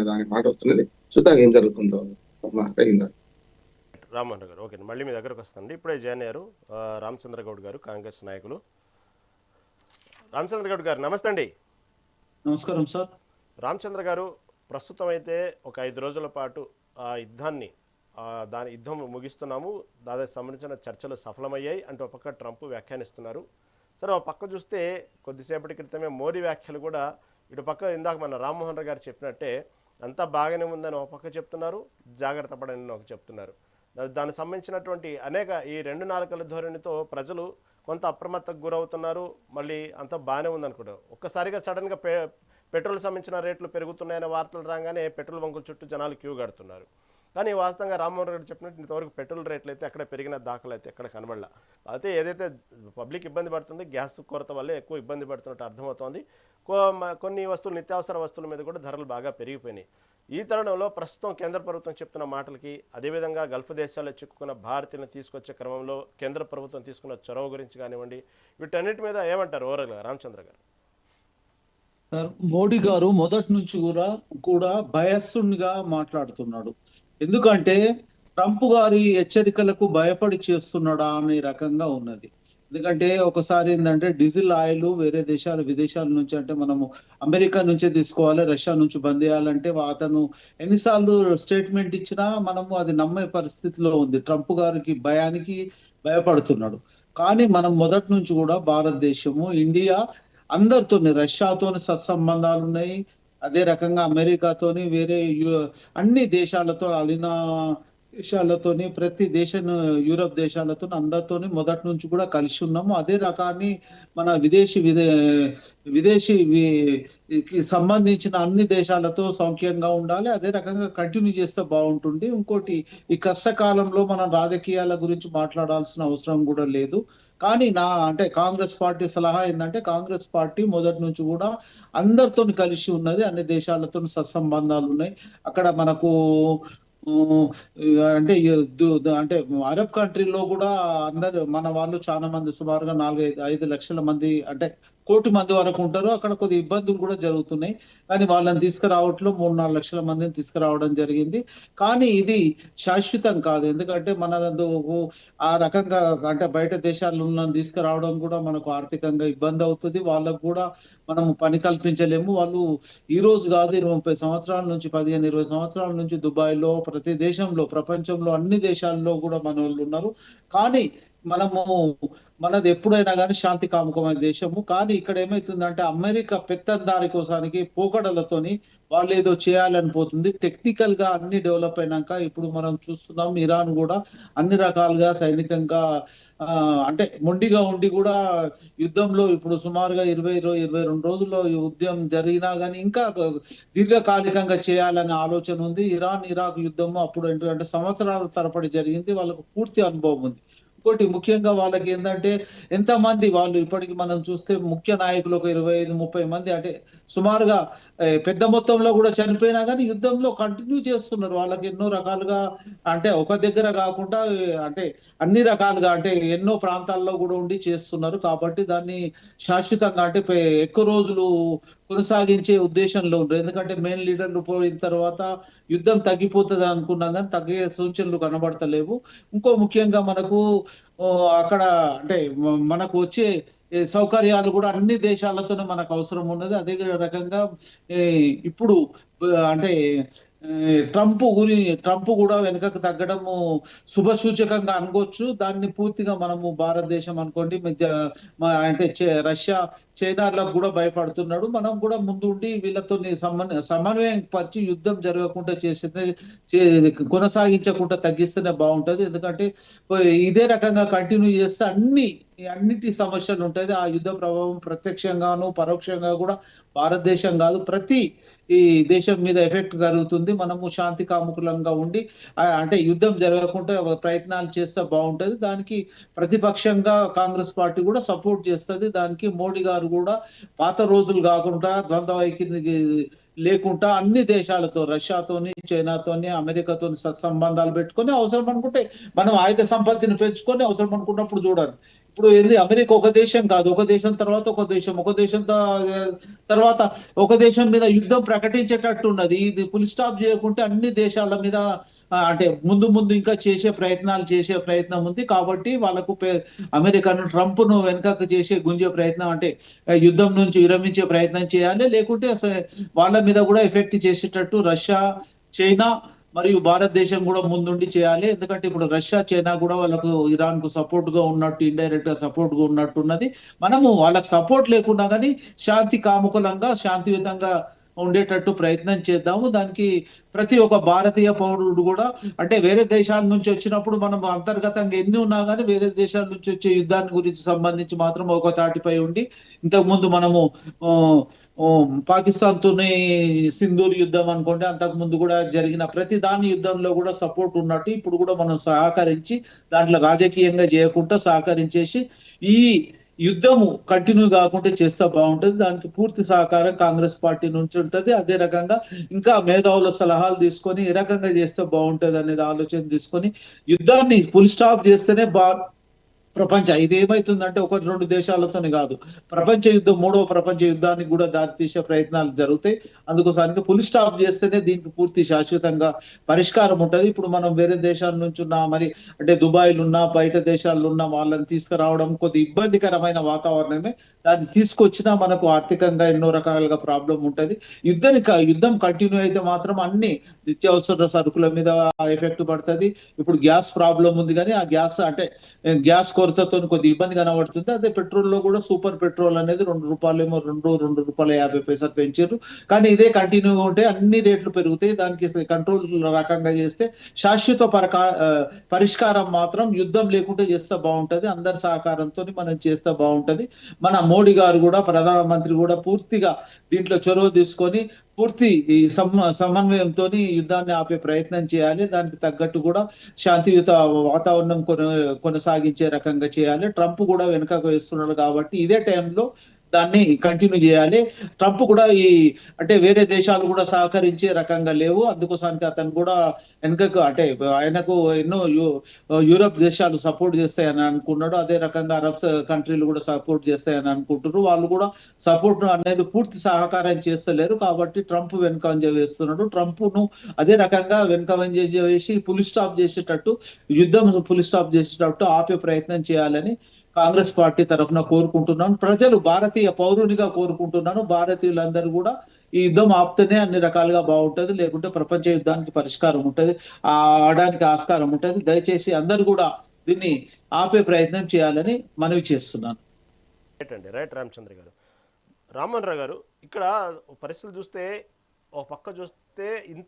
దాని మాట వస్తున్నది. చూద్దాం ఏం జరుగుతుందో. అయిందా? రామ్మోహన్ గారు ఓకే, మళ్ళీ మీ దగ్గరకు వస్తానండి. ఇప్పుడే జాయిన్ అయ్యారు రామచంద్ర గౌడ్ గారు, కాంగ్రెస్ నాయకులు. రామచంద్ర గౌడ్ గారు నమస్తే అండి. నమస్కారం సార్. రామచంద్ర గారు, ప్రస్తుతం అయితే ఒక 5 రోజుల పాటు ఆ యుద్ధాన్ని దాని యుద్ధం ముగిస్తున్నాము, దానికి సంబంధించిన చర్చలు సఫలమయ్యాయి అంటూ ఒక పక్క ట్రంప్ వ్యాఖ్యానిస్తున్నారు. సరే, ఒక పక్క చూస్తే కొద్దిసేపటి క్రితమే మోడీ వ్యాఖ్యలు కూడా ఇటు పక్క ఇందాక మన రామ్మోహన్ రావు గారు చెప్పినట్టే అంతా బాగానే ఉందని ఒక పక్క చెప్తున్నారు, జాగ్రత్త పడని ఒక చెప్తున్నారు. దానికి సంబంధించినటువంటి అనేక ఈ 2 నాలుకల ధోరణితో ప్రజలు కొంత అప్రమత్తకు గురవుతున్నారు. మళ్ళీ అంతా బాగానే ఉందనుకుంటారు. ఒక్కసారిగా సడన్గా పెట్రోల్ సంబంధించిన రేట్లు పెరుగుతున్నాయనే వార్తలు రాగానే పెట్రోల్ బంకుల చుట్టూ జనాలు క్యూ కడుతున్నారు. కానీ వాస్తవంగా రామ్మోహన్ రెడ్డి చెప్పినట్టు ఇంతవరకు పెట్రోల్ రేట్లు అయితే ఎక్కడ పెరిగిన దాఖలు అయితే ఎక్కడ కనబడలా. అయితే ఏదైతే పబ్లిక్ ఇబ్బంది పడుతుంది, గ్యాస్ కొరత వల్లే ఎక్కువ ఇబ్బంది పడుతున్నట్టు అర్థమవుతోంది. కొన్ని వస్తువులు, నిత్యావసర వస్తువుల మీద కూడా ధరలు బాగా పెరిగిపోయినాయి. ఈ తరుణంలో ప్రస్తుతం కేంద్ర ప్రభుత్వం చెప్తున్న మాటలకి, అదేవిధంగా గల్ఫ్ దేశాల్లో చిక్కుకున్న భారతీయులను తీసుకొచ్చే క్రమంలో కేంద్ర ప్రభుత్వం తీసుకున్న చొరవ గురించి కానివ్వండి, వీటన్నిటి మీద ఏమంటారు ఓవరాల్గా రామచంద్ర గారు? సార్, మోడీ గారు మొదటి నుంచి కూడా భయస్తునిగా మాట్లాడుతున్నాడు. ఎందుకంటే ట్రంప్ గారి హెచ్చరికలకు భయపడి చేస్తున్నాడా అనే రకంగా ఉన్నది. ఎందుకంటే ఒకసారి ఏంటంటే డీజిల్ ఆయిల్ వేరే విదేశాల నుంచి, అంటే మనము అమెరికా నుంచే తీసుకోవాలి, రష్యా నుంచి బంద్ చేయాలంటే అతను ఎన్నిసార్లు స్టేట్మెంట్ ఇచ్చినా మనము అది నమ్మే పరిస్థితిలో ఉంది. ట్రంప్ గారికి భయానికి భయపడుతున్నాడు. కానీ మనం మొదటి నుంచి కూడా భారతదేశము, ఇండియా అందరితోని, రష్యాతోని సత్సంబంధాలు ఉన్నాయి. అదే రకంగా అమెరికాతోని, వేరే అన్ని దేశాలతో, అలిన దేశాలతోని, ప్రతి యూరోప్ దేశాలతో అందరితోని మొదటి నుంచి కూడా కలిసి ఉన్నాము. అదే రకాన్ని మన విదేశీ సంబంధించిన అన్ని దేశాలతో సౌఖ్యంగా ఉండాలి. అదే రకంగా కంటిన్యూ చేస్తే బాగుంటుంది. ఇంకోటి, ఈ కష్టకాలంలో మనం రాజకీయాల గురించి మాట్లాడాల్సిన అవసరం కూడా లేదు. కానీ అంటే కాంగ్రెస్ పార్టీ సలహా ఏంటంటే, కాంగ్రెస్ పార్టీ మొదటి నుంచి కూడా అందరితో కలిసి ఉన్నది, అన్ని దేశాలతో సత్సంబంధాలు ఉన్నాయి. అక్కడ మనకు అంటే అంటే అరబ్ కంట్రీలో కూడా అందరు మన వాళ్ళు చాలా మంది, సుమారుగా 4-5 లక్షల మంది, అంటే 1 కోటి మంది వరకు ఉంటారు. అక్కడ కొద్ది ఇబ్బందులు కూడా జరుగుతున్నాయి. కానీ వాళ్ళని తీసుకురావట్లో 3-4 లక్షల మందిని తీసుకురావడం జరిగింది. కానీ ఇది శాశ్వతం కాదు. ఎందుకంటే ఆ రకంగా, అంటే బయట దేశాల్లో తీసుకురావడం కూడా మనకు ఆర్థికంగా ఇబ్బంది అవుతుంది. వాళ్ళకు కూడా మనము పని కల్పించలేము. వాళ్ళు ఈ రోజు కాదు, 20-30 సంవత్సరాల నుంచి, 15-20 సంవత్సరాల నుంచి దుబాయ్లో, ప్రతి దేశంలో, ప్రపంచంలో అన్ని దేశాల్లో కూడా మన వాళ్ళు ఉన్నారు. కానీ మనది ఎప్పుడైనా కానీ శాంతి కాముకమైన దేశము. కానీ ఇక్కడ ఏమైతుందంటే, అమెరికా పెత్తందారి కోసానికి పోకడలతోని వాళ్ళు ఏదో చేయాలని పోతుంది. టెక్నికల్ గా అన్ని డెవలప్ అయినాక ఇప్పుడు మనం చూస్తున్నాం, ఇరాన్ కూడా అన్ని రకాలుగా సైనికంగా అంటే మొండిగా ఉండి కూడా యుద్ధంలో ఇప్పుడు సుమారుగా 22 రోజుల్లో యుద్ధం జరిగినా గానీ ఇంకా దీర్ఘకాలికంగా చేయాలనే ఆలోచన ఉంది. ఇరాక్ యుద్ధము అప్పుడు ఏంటంటే సంవత్సరాల తరబడి జరిగింది. వాళ్ళకు పూర్తి అనుభవం ఉంది. ఇంకోటి, ముఖ్యంగా వాళ్ళకి ఏంటంటే, ఎంతమంది వాళ్ళు ఇప్పటికి మనం చూస్తే ముఖ్య నాయకులు ఒక 25-30 మంది, అంటే సుమారుగా పెద్ద మొత్తంలో కూడా చనిపోయినా కానీ యుద్ధంలో కంటిన్యూ చేస్తున్నారు. వాళ్ళకి ఎన్నో రకాలుగా, అంటే ఒక దగ్గర కాకుండా, అంటే అన్ని రకాలుగా, అంటే ఎన్నో ప్రాంతాల్లో కూడా ఉండి చేస్తున్నారు. కాబట్టి దాన్ని శాశ్వతంగా, అంటే ఎక్కువ రోజులు కొనసాగించే ఉద్దేశంలో ఉండరు. ఎందుకంటే మెయిన్ లీడర్లు పోయిన తర్వాత యుద్ధం తగ్గిపోతుంది అనుకున్నాం, కానీ తగ్గే సూచనలు కనబడతలేవు. ఇంకో ముఖ్యంగా మనకు అక్కడ, అంటే మనకు వచ్చే సౌకర్యాలు కూడా అన్ని దేశాలతోనే మనకు అవసరం ఉన్నది. అదే రకంగా ఇప్పుడు అంటే ట్రంప్ కూడా వెనుకకు తగ్గడము శుభ సూచకంగా అనుకోవచ్చు. దాన్ని పూర్తిగా మనము భారతదేశం అనుకోండి, అంటే రష్యా, చైనాలకు కూడా భయపడుతున్నాడు. మనం కూడా ముందుండి వీళ్ళతో సమన్వయం పరిచి యుద్ధం జరగకుండా కొనసాగించకుండా తగ్గిస్తేనే బాగుంటది. ఎందుకంటే ఇదే రకంగా కంటిన్యూ చేస్తే అన్నిటి సమస్యలు ఉంటాయి. ఆ యుద్ధ ప్రభావం ప్రత్యక్షంగాను పరోక్షంగా కూడా భారతదేశం కాదు, ప్రతి ఈ దేశం మీద ఎఫెక్ట్ కలుగుతుంది. మనము శాంతి కాముకులంగా ఉండి, అంటే యుద్ధం జరగకుండా ప్రయత్నాలు చేస్తే బాగుంటది. దానికి ప్రతిపక్షంగా కాంగ్రెస్ పార్టీ కూడా సపోర్ట్ చేస్తుంది. దానికి మోడీ గారు కూడా పాత రోజులు కాకుండా ద్వంద్వ వైఖరిని లేకుండా అన్ని దేశాలతో రష్యాతోని, చైనాతోని, అమెరికాతోని సత్సంబంధాలు పెట్టుకొని అవసరం అనుకుంటే మనం ఆయుధ సంపత్తిని పెంచుకొని అవసరం అనుకున్నప్పుడు చూడాలి. ఇప్పుడు ఏంది అమెరికా ఒక దేశం కాదు, ఒక దేశం తర్వాత ఒక దేశం, ఒక దేశం తర్వాత ఒక దేశం మీద యుద్ధం ప్రకటించేటట్టు ఉన్నది. ఇది ఫుల్ స్టాప్ చేయకుంటే అన్ని దేశాల మీద అంటే ముందు ముందు ఇంకా చేసే ప్రయత్నం ఉంది. కాబట్టి వాళ్ళకు అమెరికాను ట్రంప్ ను వెనకకు గుంజే ప్రయత్నం అంటే యుద్ధం నుంచి విరమించే ప్రయత్నం చేయాలి. లేకుంటే వాళ్ళ మీద కూడా ఎఫెక్ట్ చేసేటట్టు రష్యా, చైనా మరియు భారతదేశం కూడా ముందుండి చేయాలి. ఎందుకంటే ఇప్పుడు రష్యా, చైనా కూడా వాళ్ళకు ఇరాన్ కు సపోర్ట్ గా ఉన్నట్టు, ఇండైరెక్ట్ గా సపోర్ట్ గా ఉన్నట్టు ఉన్నది. మనము వాళ్ళకి సపోర్ట్ లేకుండా కానీ శాంతి కాముకులంగా శాంతియుతంగా ఉండేటట్టు ప్రయత్నం చేద్దాము. దానికి ప్రతి ఒక్క భారతీయ పౌరుడు కూడా అంటే వేరే దేశాల నుంచి వచ్చినప్పుడు మనం అంతర్గతంగా ఎన్ని ఉన్నా కానీ వేరే దేశాల నుంచి వచ్చే యుద్ధాన్ని గురించి సంబంధించి మాత్రం ఒక తాటిపై ఉండి, ఇంతకు ముందు మనము పాకిస్తాన్ తోనే సింధూర్ యుద్ధం అనుకోండి, అంతకు ముందు కూడా జరిగిన ప్రతి దాని యుద్ధంలో కూడా సపోర్ట్ ఉన్నట్టు ఇప్పుడు కూడా మనం సహకరించి దాంట్లో రాజకీయంగా చేయకుండా సహకరించేసి ఈ యుద్ధము కంటిన్యూ కాకుండా చేస్తే బాగుంటుంది. దానికి పూర్తి సహకారం కాంగ్రెస్ పార్టీ నుంచి ఉంటది. అదే రకంగా ఇంకా మేధావుల సలహాలు తీసుకొని ఏ రకంగా చేస్తే బాగుంటది అనేది ఆలోచన తీసుకొని యుద్ధాన్ని ఫుల్ స్టాప్ చేస్తేనే ఇది ఏమైతుందంటే ఒకటి రెండు దేశాలతోనే కాదు, మూడవ ప్రపంచ యుద్ధానికి కూడా దారితీసే ప్రయత్నాలు జరుగుతాయి. అందుకోసానికి ఫుల్ స్టాప్ చేస్తేనే దీనికి పూర్తి శాశ్వతంగా పరిష్కారం ఉంటది. ఇప్పుడు మనం వేరే దేశాల నుంచి ఉన్నా మరి అంటే దుబాయ్లు ఉన్నా బయట దేశాల్లో ఉన్న వాళ్ళని తీసుకురావడం కొద్ది ఇబ్బందికరమైన వాతావరణమే. దాన్ని తీసుకొచ్చినా మనకు ఆర్థికంగా ఎన్నో రకాలుగా ప్రాబ్లం ఉంటది. యుద్ధం కంటిన్యూ అయితే మాత్రం అన్ని నిత్యావసర సరుకుల మీద ఎఫెక్ట్ పడుతుంది. ఇప్పుడు గ్యాస్ ప్రాబ్లం ఉంది కానీ ఆ గ్యాస్ కొరతతో కొద్ది ఇబ్బంది కనబడుతుంది. అదే పెట్రోల్ లో కూడా సూపర్ పెట్రోల్ అనేది ₹2.50 పెంచారు. కానీ ఇదే కంటిన్యూ ఉంటే అన్ని రేట్లు పెరుగుతాయి. దానికి కంట్రోల్ రకంగా చేస్తే శాశ్వత పరిష్కారం మాత్రం యుద్ధం లేకుండా చేస్తే బాగుంటది. అందరి సహకారంతో మనం చేస్తే బాగుంటది. మన మోడీ గారు కూడా ప్రధానమంత్రి కూడా పూర్తిగా దీంట్లో చొరవ తీసుకొని పూర్తి ఈ సమన్వయంతో యుద్ధాన్ని ఆపే ప్రయత్నం చేయాలి. దానికి తగ్గట్టు కూడా శాంతియుత వాతావరణం కొనసాగించే రకంగా చేయాలి. ట్రంప్ కూడా వెనుకకు వేస్తున్నాడు కాబట్టి ఇదే టైంలో దాన్ని కంటిన్యూ చేయాలి. ట్రంప్ కూడా అంటే వేరే దేశాలు కూడా సహకరించే రకంగా లేవు. అందుకోసానికి అతను కూడా వెనుకకు అంటే ఆయనకు ఎన్నో యూరోప్ దేశాలు సపోర్ట్ చేస్తాయని అనుకున్నాడు. అదే రకంగా అరబ్ కంట్రీలు కూడా సపోర్ట్ చేస్తాయని అనుకుంటున్నారు. వాళ్ళు కూడా సపోర్ట్ అనేది పూర్తి సహకారం చేస్తలేరు. కాబట్టి ట్రంప్ వెనుకంజ వేస్తున్నాడు. ట్రంప్ ను అదే రకంగా వెనుకంజ వేసి ఫుల్ స్టాప్ చేసేటట్టు, యుద్ధం ఫుల్ స్టాప్ చేసేటట్టు ఆపే ప్రయత్నం చేయాలని కాంగ్రెస్ పార్టీ తరఫున కోరుకుంటున్నాను. భారతీయ పౌరునిగా కోరుకుంటున్నాను. భారతీయులందరూ కూడా ఈ యుద్ధం ఆపితేనే అన్ని రకాలుగా బాగుంటది. లేకుంటే ప్రపంచ యుద్ధానికి పరిష్కారం ఉంటది, ఆడడానికి ఆస్కారం ఉంటది. దయచేసి అందరూ కూడా దీన్ని ఆపే ప్రయత్నం చేయాలని మనవి చేస్తున్నాను. రైట్ అండి, రైట్ రామచంద్ర గారు. రామ్మోహన్ రావు గారు, ఇక్కడ పరిస్థితులు చూస్తే ఒక పక్క చూస్తే ఇంత